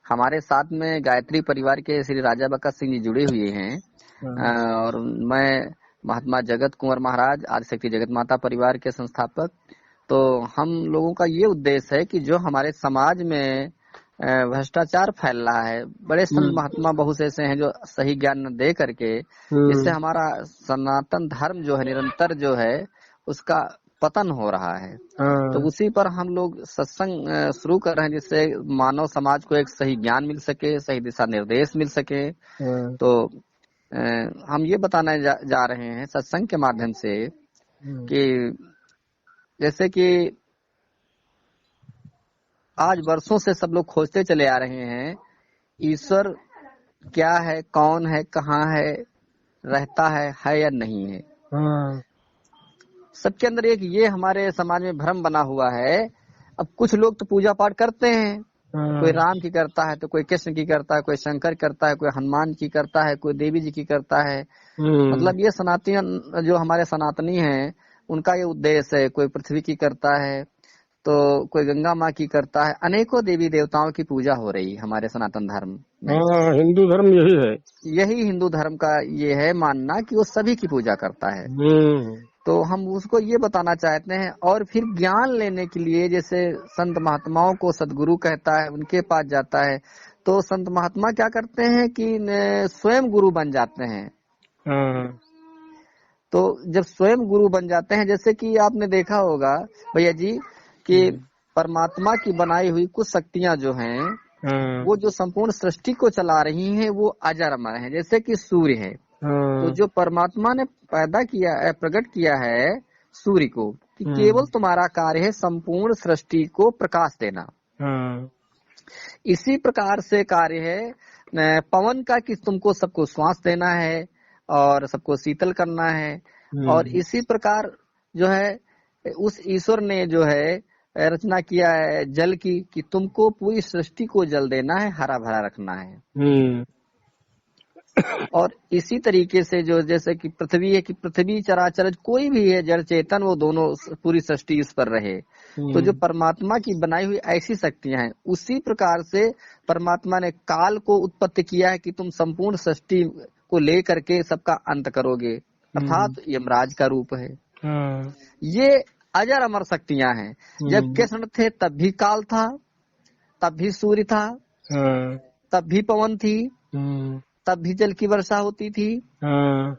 हमारे साथ में गायत्री परिवार के श्री राजा बका सिंह जी जुड़े हुए हैं। और मैं महात्मा जगत कुंवर महाराज आदिशक्ति जगत माता परिवार के संस्थापक। तो हम लोगों का ये उद्देश्य है कि जो हमारे समाज में भ्रष्टाचार फैल रहा है, बड़े संत महात्मा बहुत से ऐसे हैं जो सही ज्ञान न दे करके जिससे हमारा सनातन धर्म जो है निरंतर जो है उसका पतन हो रहा है। तो उसी पर हम लोग सत्संग शुरू कर रहे हैं जिससे मानव समाज को एक सही ज्ञान मिल सके, सही दिशा निर्देश मिल सके। तो हम ये बताने जा रहे हैं सत्संग के माध्यम से कि जैसे कि आज वर्षों से सब लोग खोजते चले आ रहे हैं ईश्वर क्या है, कौन है, कहाँ है, रहता है या नहीं है। सबके अंदर एक ये हमारे समाज में भ्रम बना हुआ है। अब कुछ लोग तो पूजा पाठ करते हैं, कोई राम की करता है तो कोई कृष्ण की करता है, कोई शंकर करता है, कोई हनुमान की करता है, कोई देवी जी की करता है। मतलब ये सनातन जो हमारे सनातनी हैं उनका ये उद्देश्य है। कोई पृथ्वी की करता है तो कोई गंगा माँ की करता है। अनेकों देवी देवताओं की पूजा हो रही है हमारे सनातन धर्म में। हिंदू धर्म यही है, यही हिंदू धर्म का ये है मानना कि वो सभी की पूजा करता है। तो हम उसको ये बताना चाहते हैं। और फिर ज्ञान लेने के लिए जैसे संत महात्माओं को सदगुरु कहता है, उनके पास जाता है तो संत महात्मा क्या करते हैं कि स्वयं गुरु बन जाते हैं। तो जब स्वयं गुरु बन जाते हैं, जैसे कि आपने देखा होगा भैया जी कि परमात्मा की बनाई हुई कुछ शक्तियां जो हैं वो जो संपूर्ण सृष्टि को चला रही हैं वो अजर अमर है। जैसे कि सूर्य है, तो जो परमात्मा ने पैदा किया है, प्रकट किया है सूर्य को कि केवल तुम्हारा कार्य है संपूर्ण सृष्टि को प्रकाश देना। इसी प्रकार से कार्य है पवन का कि तुमको सबको श्वास देना है और सबको शीतल करना है। और इसी प्रकार जो है उस ईश्वर ने जो है रचना किया है जल की कि तुमको पूरी सृष्टि को जल देना है, हरा भरा रखना है। और इसी तरीके से जो जैसे कि पृथ्वी है कि पृथ्वी चराचर कोई भी है जड़ चेतन वो दोनों पूरी सृष्टि इस पर रहे। तो जो परमात्मा की बनाई हुई ऐसी शक्तियां हैं, उसी प्रकार से परमात्मा ने काल को उत्पत्ति किया है कि तुम संपूर्ण सृष्टि को ले करके सबका अंत करोगे, अर्थात यमराज का रूप है। ये अजर अमर शक्तियां हैं। जब कृष्ण थे तब भी काल था, तब भी सूर्य था, तब भी पवन थी, तब भी जल की वर्षा होती थी।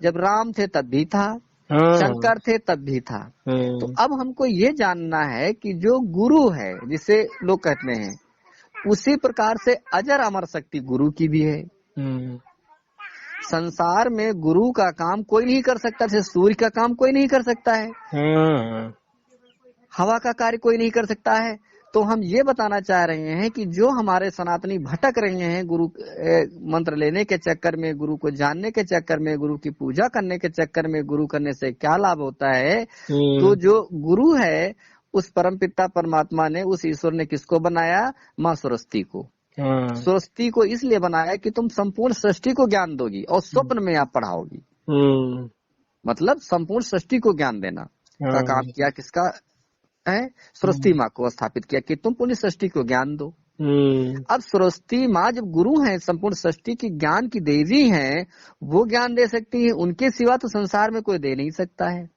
जब राम थे तब भी था, शंकर थे तब भी था। तो अब हमको ये जानना है कि जो गुरु है जिसे लोग कहते हैं, उसी प्रकार से अजर अमर शक्ति गुरु की भी है। संसार में गुरु का काम कोई नहीं कर सकता, जैसे सूर्य का काम कोई नहीं कर सकता है, हवा का कार्य कोई नहीं कर सकता है। तो हम ये बताना चाह रहे हैं कि जो हमारे सनातनी भटक रहे हैं गुरु मंत्र लेने के चक्कर में, गुरु को जानने के चक्कर में, गुरु की पूजा करने के चक्कर में, गुरु करने से क्या लाभ होता है। तो जो गुरु है उस परमपिता परमात्मा ने, उस ईश्वर ने किसको बनाया? माँ सरस्वती को। सरस्वती को इसलिए बनाया कि तुम संपूर्ण सृष्टि को ज्ञान दोगी और स्वप्न में आप पढ़ाओगी। मतलब संपूर्ण सृष्टि को ज्ञान देना का काम किया किसका है? सरस्वती माँ को स्थापित किया कि तुम पूरी सृष्टि को ज्ञान दो। अब सरस्वती माँ जब गुरु हैं, संपूर्ण सृष्टि की ज्ञान की देवी हैं, वो ज्ञान दे सकती है, उनके सिवा तो संसार में कोई दे नहीं सकता है।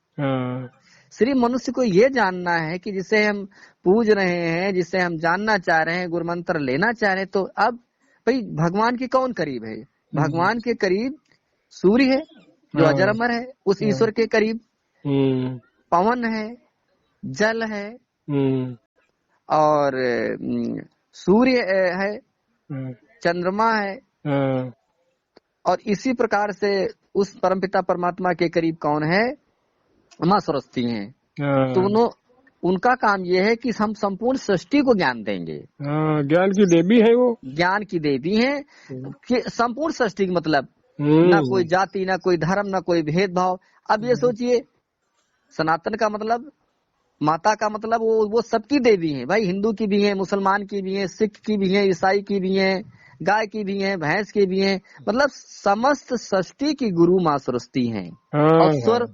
सिर्फ मनुष्य को ये जानना है कि जिसे हम पूज रहे हैं, जिसे हम जानना चाह रहे हैं, गुरु मंत्र लेना चाह रहे हैं, तो अब भाई भगवान के कौन करीब है? भगवान के करीब सूर्य है जो अजर अमर है, उस ईश्वर के करीब पवन है, जल है और सूर्य है, चंद्रमा है। और इसी प्रकार से उस परमपिता परमात्मा के करीब कौन है? माँ सरस्वती हैं। तो उनका काम ये है कि हम संपूर्ण सृष्टि को ज्ञान देंगे। ज्ञान की देवी है वो, ज्ञान की देवी है कि संपूर्ण सृष्टि का मतलब ना कोई जाति, ना कोई धर्म, ना कोई भेदभाव। अब ये सोचिए, सनातन का मतलब, माता का मतलब वो सबकी देवी है भाई। हिंदू की भी है, मुसलमान की भी है, सिख की भी है, ईसाई की भी है, गाय की भी है, भैंस की भी है। मतलब समस्त सृष्टि की गुरु माँ सरस्वती हैं। और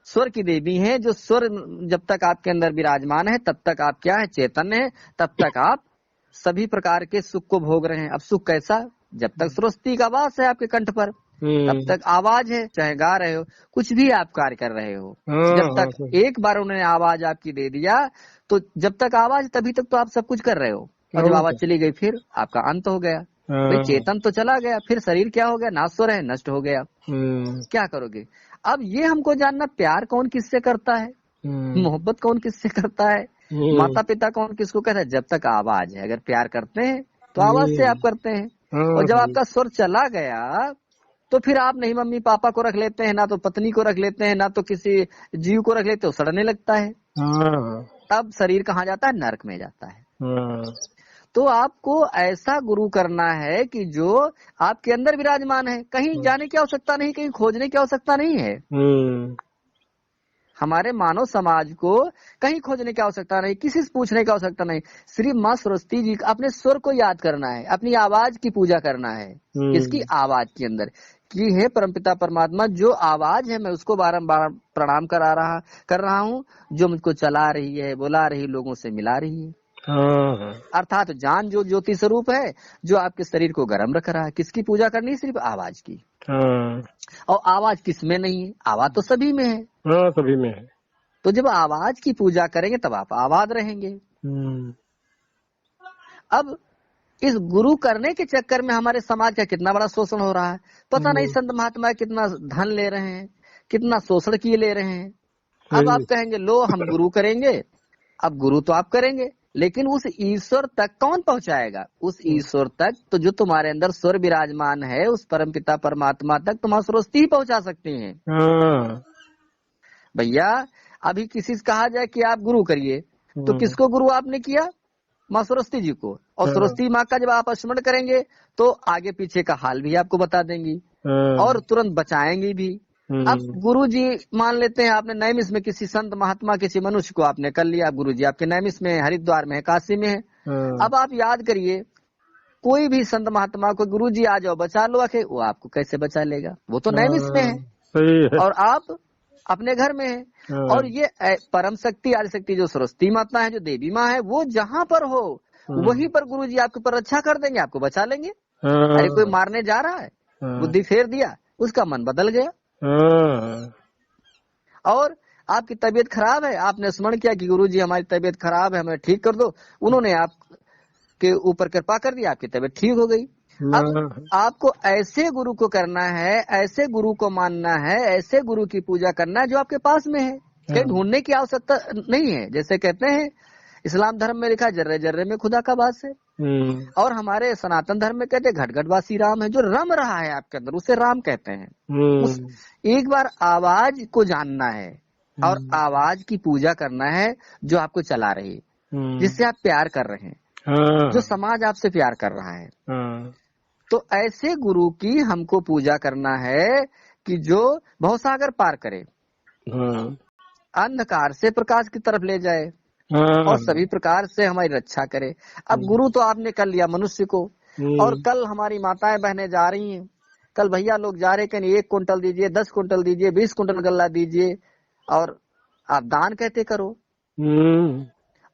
स्वर की देवी है, जो स्वर जब तक आपके अंदर विराजमान है तब तक आप क्या है? चेतन है, तब तक आप सभी प्रकार के सुख को भोग रहे हैं। अब सुख कैसा? जब तक सरस्वती का वास है आपके कंठ पर, तब तक आवाज है, चाहे गा रहे हो, कुछ भी आप कार्य कर रहे हो, जब तक एक बार उन्होंने आवाज आपकी दे दिया, तो जब तक आवाज तभी तक तो आप सब कुछ कर रहे हो। और जब आवाज चली गई फिर आपका अंत हो गया। भाई चेतन तो चला गया, फिर शरीर क्या हो गया? नाश्वर है, नष्ट हो गया। क्या करोगे? अब ये हमको जानना, प्यार कौन किससे करता है, मोहब्बत कौन किससे करता है, माता पिता कौन किसको कहता है? जब तक आवाज है। अगर प्यार करते हैं तो आवाज से आप करते हैं, और जब आपका स्वर चला गया तो फिर आप नहीं मम्मी पापा को रख लेते हैं, ना तो पत्नी को रख लेते हैं, ना तो किसी जीव को रख लेते हो, सड़ने लगता है। तब शरीर कहाँ जाता है? नरक में जाता है। तो आपको ऐसा गुरु करना है कि जो आपके अंदर विराजमान है, कहीं जाने की आवश्यकता नहीं, कहीं खोजने की आवश्यकता नहीं है। हमारे मानव समाज को कहीं खोजने की आवश्यकता नहीं, किसी से पूछने की आवश्यकता नहीं। सिर्फ माँ सरस्वती जी अपने स्वर को याद करना है, अपनी आवाज की पूजा करना है। इसकी आवाज के अंदर कि हे परमपिता परमात्मा, जो आवाज है मैं उसको बारंबार प्रणाम कर रहा हूँ, जो मुझको चला रही है, बुला रही, लोगों से मिला रही है। अर्थात जान जो ज्योति स्वरूप है, जो आपके शरीर को गर्म रख रहा है। किसकी पूजा करनी है? सिर्फ आवाज की। और आवाज किस में नहीं है? आवाज तो सभी में है। सभी में है। तो जब आवाज की पूजा करेंगे तब आप आवाज रहेंगे। अब इस गुरु करने के चक्कर में हमारे समाज का कितना बड़ा शोषण हो रहा है, पता नहीं। संत महात्मा कितना धन ले रहे हैं, कितना शोषण किए ले रहे हैं। अब आप कहेंगे लो हम गुरु करेंगे। अब गुरु तो आप करेंगे, लेकिन उस ईश्वर तक कौन पहुंचाएगा? उस ईश्वर तक तो जो तुम्हारे अंदर स्वर विराजमान है, उस परमपिता परमात्मा तक तो माँ सरस्वती ही पहुंचा सकती हैं। भैया अभी किसी से कहा जाए कि आप गुरु करिए, तो किसको गुरु आपने किया? माँ सरस्वती जी को। और सरस्वती माँ का जब आप स्मरण करेंगे तो आगे पीछे का हाल भी आपको बता देंगी और तुरंत बचाएंगी भी। अब गुरु जी मान लेते हैं आपने नैमिष में किसी संत महात्मा, किसी मनुष्य को आपने कर लिया गुरु जी, आपके नैमिष में, हरिद्वार में है, काशी में है। अब आप याद करिए, कोई भी संत महात्मा को गुरु जी आ जाओ बचा लो आके, वो आपको कैसे बचा लेगा? वो तो नैमिष में है और आप अपने घर में है। और ये परम शक्ति, आदि शक्ति जो सरस्वती माता है, जो देवी माँ है, वो जहाँ पर हो वहीं पर गुरु जी आपके ऊपर रक्षा कर देंगे, आपको बचा लेंगे। अरे कोई मारने जा रहा है, बुद्धि फेर दिया, उसका मन बदल गया। और आपकी तबीयत खराब है, आपने स्मरण किया कि गुरु जी हमारी तबीयत खराब है, हमें ठीक कर दो। उन्होंने आपके ऊपर कृपा कर दी, आपकी तबीयत ठीक हो गई। अब आपको ऐसे गुरु को करना है, ऐसे गुरु को मानना है, ऐसे गुरु की पूजा करना है जो आपके पास में है, कहीं ढूंढने की आवश्यकता नहीं है। जैसे कहते हैं इस्लाम धर्म में लिखा जर्रे जर्रे में खुदा का वास है, और हमारे सनातन धर्म में कहते हैं घट घट वासी राम है। जो रम रहा है आपके अंदर उसे राम कहते हैं। उस एक बार आवाज को जानना है और आवाज की पूजा करना है जो आपको चला रही, जिससे आप प्यार कर रहे हैं, जो समाज आपसे प्यार कर रहा है। तो ऐसे गुरु की हमको पूजा करना है कि जो भवसागर पार करे, अंधकार से प्रकाश की तरफ ले जाए और सभी प्रकार से हमारी रक्षा करे। अब गुरु तो आपने कर लिया मनुष्य को, और कल हमारी माताएं बहनें जा रही हैं, कल भैया लोग जा रहे कहीं 1 कुंटल दीजिए, 10 कुंटल दीजिए, 20 कुंटल गल्ला दीजिए, और आप दान कहते करो।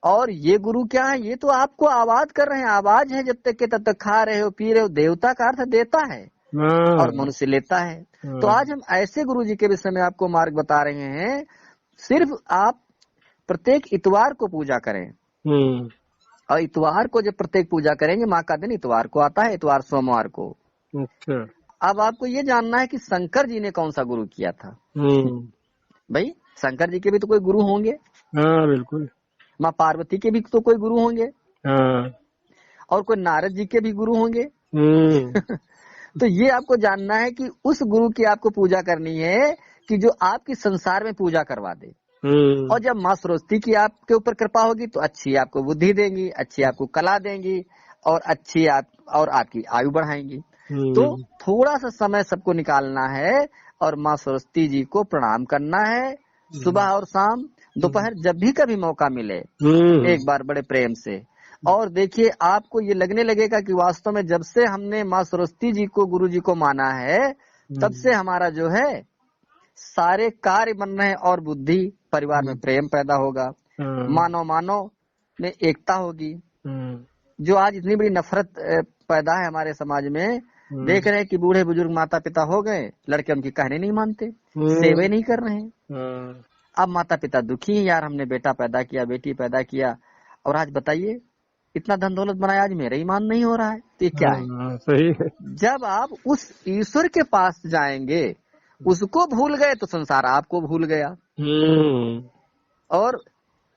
और ये गुरु क्या है? ये तो आपको आवाज कर रहे हैं। आवाज है जब तक के तब तक खा रहे हो, पी रहे हो। देवता का अर्थ देता है और मनुष्य लेता है। तो आज हम ऐसे गुरु जी के विषय में आपको मार्ग बता रहे हैं। सिर्फ आप प्रत्येक इतवार को पूजा करें, और इतवार को जब प्रत्येक पूजा करेंगे, माँ का दिन इतवार को आता है, इतवार सोमवार को। अच्छा। अब आपको ये जानना है कि शंकर जी ने कौन सा गुरु किया था। भाई शंकर जी के भी तो कोई गुरु होंगे। बिल्कुल। माँ पार्वती के भी तो कोई गुरु होंगे, और कोई नारद जी के भी गुरु होंगे। तो ये आपको जानना है कि उस गुरु की आपको पूजा करनी है कि जो आपकी संसार में पूजा करवा दे। और जब माँ सरस्वती की आपके ऊपर कृपा होगी तो अच्छी आपको बुद्धि देंगी, अच्छी आपको कला देंगी, और अच्छी आपकी आयु बढ़ाएंगी। तो थोड़ा सा समय सबको निकालना है और माँ सरस्वती जी को प्रणाम करना है, सुबह और शाम, दोपहर, जब भी कभी मौका मिले एक बार बड़े प्रेम से। और देखिए आपको ये लगने लगेगा कि वास्तव में जब से हमने माँ सरस्वती जी को, गुरु जी को माना है, तब से हमारा जो है सारे कार्य बन रहे हैं, और बुद्धि, परिवार में प्रेम पैदा होगा, मानव में एकता होगी, जो आज इतनी बड़ी नफरत पैदा है हमारे समाज में, देख रहे हैं कि बूढ़े बुजुर्ग माता पिता हो गए, लड़के उनकी कहने नहीं मानते, सेवे नहीं कर रहे हैं। अब माता पिता दुखी हैं, यार हमने बेटा पैदा किया, बेटी पैदा किया, और आज बताइए इतना धन दौलत बनाया, आज मेरा ईमान नहीं हो रहा है, तो ये क्या है? सही है। जब आप उस ईश्वर के पास जाएंगे, उसको भूल गए तो संसार आपको भूल गया। और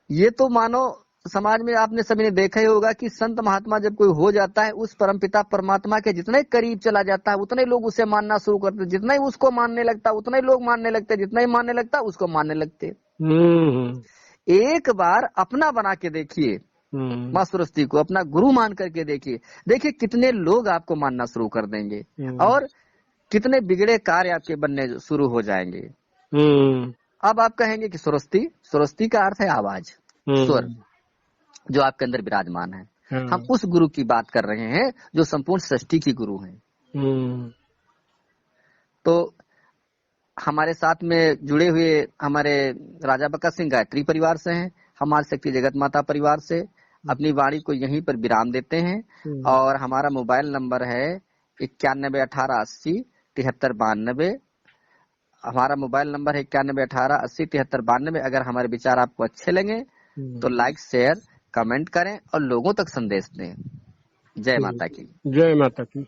ये तो मानो समाज में आपने सभी ने देखा ही होगा कि संत महात्मा जब कोई हो जाता है, उस परमपिता परमात्मा के जितने करीब चला जाता है, उतने लोग उसे मानना शुरू करते, जितना ही उसको मानने लगता उतने लोग मानने लगते, जितना ही मानने लगता उसको मानने लगते। एक बार अपना बना के देखिए, माँ सरस्वती को अपना गुरु मान करके देखिए, देखिए कितने लोग आपको मानना शुरू कर देंगे और कितने बिगड़े कार्य आपके बनने शुरू हो जाएंगे। अब आप कहेंगे कि सरस्वती का अर्थ है आवाज, स्वर, जो आपके अंदर विराजमान है। हम उस गुरु की बात कर रहे हैं जो संपूर्ण सृष्टि की गुरु हैं। तो हमारे साथ में जुड़े हुए हमारे राजा बका सिंह गायत्री परिवार से हैं, हमारे शक्ति जगत माता परिवार से अपनी वाणी को यहीं पर विराम देते हैं। और हमारा मोबाइल नंबर है 9118807392। हमारा मोबाइल नंबर है 9118807392। अगर हमारे विचार आपको अच्छे लगे तो लाइक शेयर कमेंट करें और लोगों तक संदेश दें। जय माता की। जय माता की।